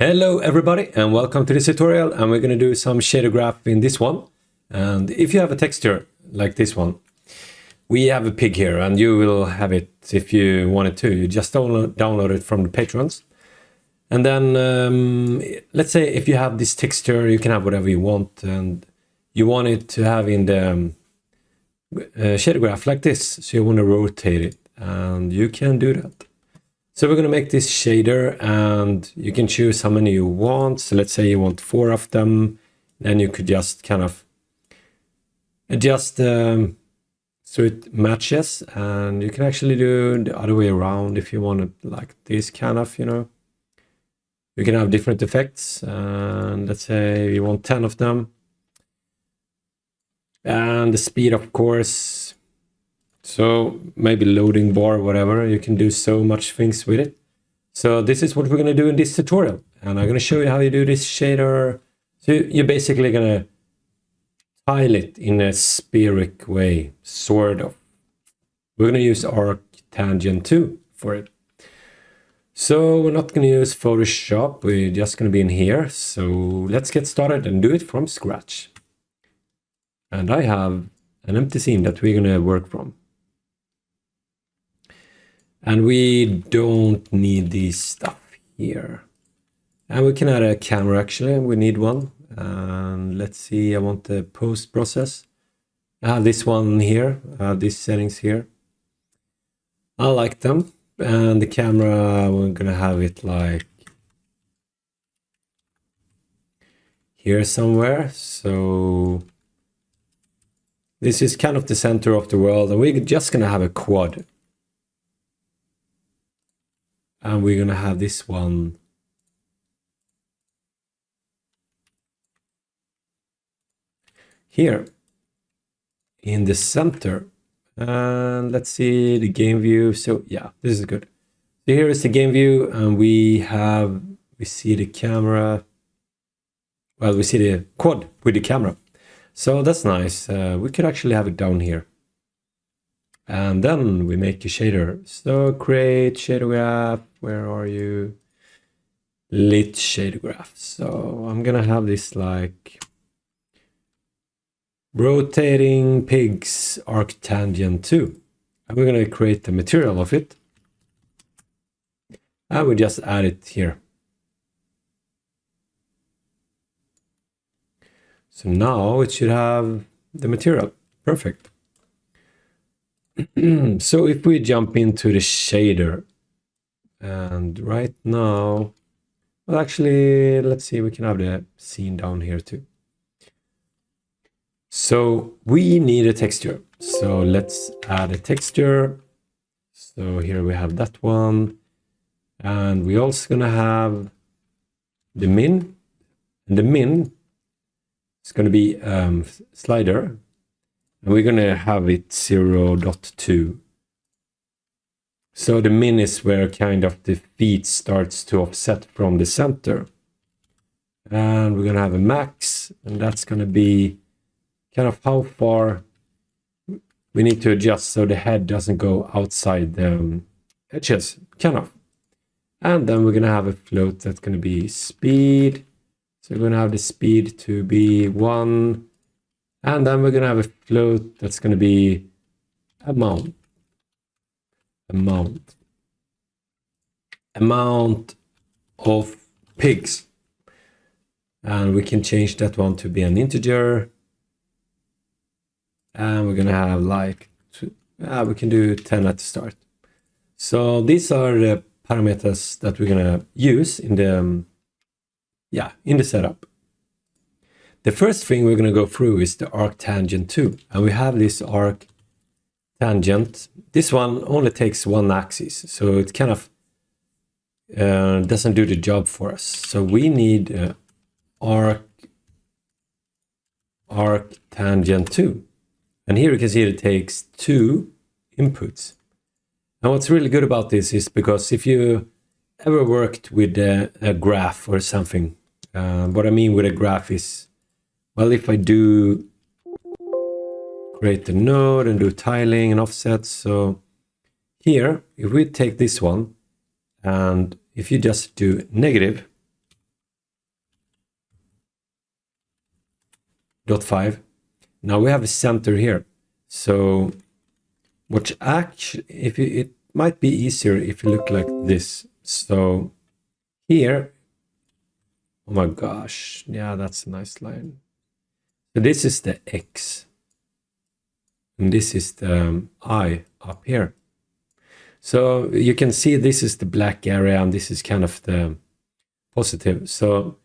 Hello everybody and welcome to this tutorial, and we're going to do some shader graph in this one. And if you have a texture like this one, we have a pig here, and you will have it if you wanted to. You just download it from the patrons. And then let's say if you have this texture, you can have whatever you want, and you want it to have in the shader graph like this, so you want to rotate it, and you can do that. So we're going to make this shader, and you can choose how many you want. So let's say you want 4 of them. Then you could just kind of adjust so it matches, and you can actually do the other way around if you want it like this kind of, you know. You can have different effects, and let's say you want 10 of them. And the speed, of course. So maybe loading bar, whatever, you can do so much things with it. So this is what we're going to do in this tutorial, and I'm going to show you how you do this shader. So you're basically going to tile it in a spheric way, sort of. We're going to use Arctangent2 for it. So we're not going to use Photoshop, we're just going to be in here. So let's get started and do it from scratch. And I have an empty scene that we're going to work from. And we don't need this stuff here. And we can add a camera actually, we need one. And let's see, I want the post process. I have this one here, these settings here. I like them. And the camera, we're gonna have it like here somewhere. So this is kind of the center of the world, and we're just gonna have a quad. And we're gonna have this one here in the center. And let's see the game view. So yeah, this is good. So here is the game view, and we see the camera. Well, we see the quad with the camera. So that's nice. We could actually have it down here. And then we make a shader. So create shader graph. Where are you? Lit shader graph. So I'm gonna have this like rotating pigs Arctangent2. And we're gonna create the material of it. And we just add it here. So now it should have the material. Perfect. So if we jump into the shader, and right now, well, actually, let's see, we can have the scene down here too. So we need a texture. So let's add a texture. So here we have that one. And we're also gonna have the min. And the min is gonna be slider. And we're gonna have it 0.2. So the min is where kind of the feet starts to offset from the center. And we're gonna have a max, and that's gonna be kind of how far we need to adjust so the head doesn't go outside the edges, kind of. And then we're gonna have a float that's gonna be speed. So we're gonna have the speed to be 1. And then we're gonna have a float that's gonna be amount of pigs. And we can change that one to be an integer. And we're gonna have like, we can do 10 at the start. So these are the parameters that we're gonna use in the, in the setup. The first thing we're gonna go through is the Arctangent2. And we have this Arctangent. This one only takes one axis, so it kind of doesn't do the job for us. So we need Arctangent2. And here you can see it takes 2 inputs. And what's really good about this is because if you ever worked with a graph or something, what I mean with a graph is, well, if I do create a node and do tiling and offset, so here, if we take this one, and if you just do negative, 0.5. Now we have a center here. So which actually, it might be easier if you look like this. So here, oh my gosh, yeah, that's a nice line. So this is the X. And this is the I up here. So you can see this is the black area and this is kind of the positive. So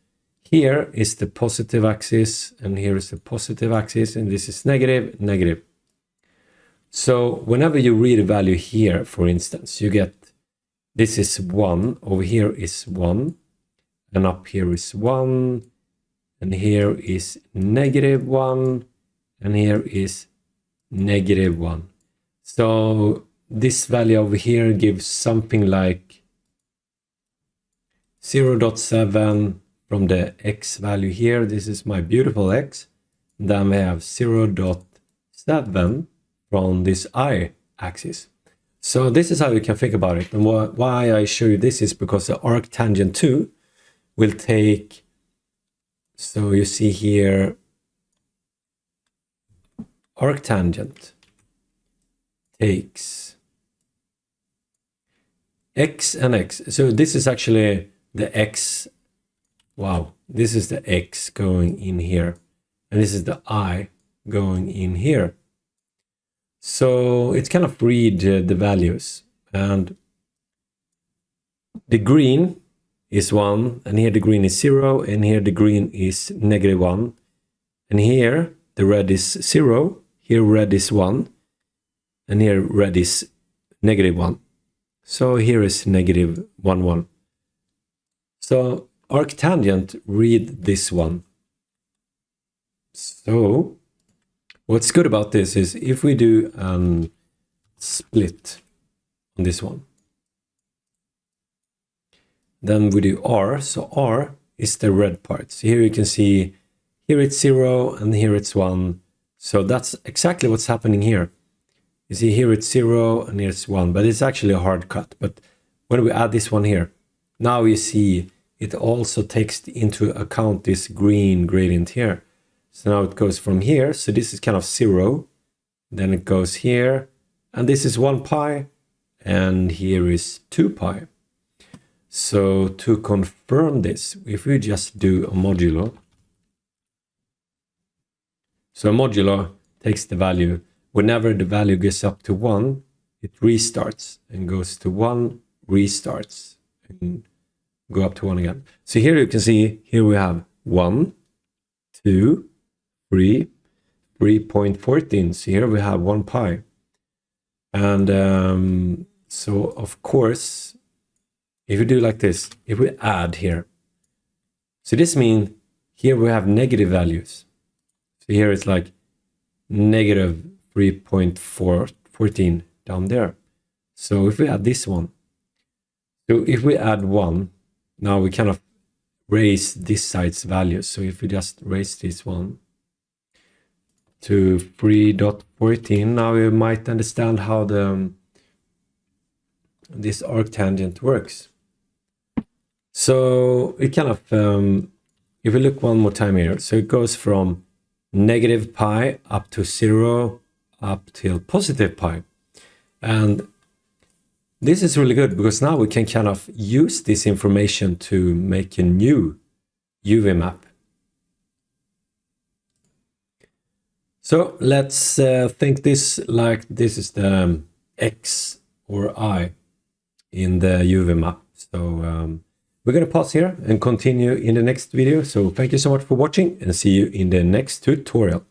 here is the positive axis and here is the positive axis and this is negative, negative. So whenever you read a value here, for instance, you get this is 1, over here is 1, and up here is 1, and here is -1, and here is -1. So this value over here gives something like 0.7 from the X value here. This is my beautiful X. Then we have 0.7 from this I axis. So this is how you can think about it. And why I show you this is because the Arctangent2 will take, so you see here, arctangent takes X and X. So this is actually the X. Wow, this is the X going in here. And this is the I going in here. So it's kind of read the values. And the green is 1, and here the green is 0, and here the green is -1. And here the red is 0, here red is 1, and here red is -1. So here is -1, 1. So arctangent read this one. So what's good about this is if we do split on this one, then we do R. So R is the red part. So here you can see, here it's 0 and here it's 1. So that's exactly what's happening here. You see here it's 0 and here it's 1, but it's actually a hard cut. But when we add this one here, now you see it also takes into account this green gradient here. So now it goes from here. So this is kind of 0. Then it goes here. And this is 1 pi. And here is 2 pi. So to confirm this, if we just do a modulo. So a modulo takes the value. Whenever the value gets up to 1, it restarts and goes to 1, restarts, and go up to 1 again. So here you can see, here we have 1, 2, 3, 3.14. So here we have 1 pi. And so of course, if we do like this, if we add here, so this means here we have negative values. So here it's like -3.14 down there. So if we add this one, so if we add 1, now we kind of raise this side's values. So if we just raise this one to 3.14, now you might understand how this arctangent works. So it kind of, if we look one more time here, so it goes from -pi up to 0 up till +pi. And this is really good because now we can kind of use this information to make a new UV map. So let's think this like this is the X or I in the UV map. So we're going to pause here and continue in the next video. So thank you so much for watching and see you in the next tutorial.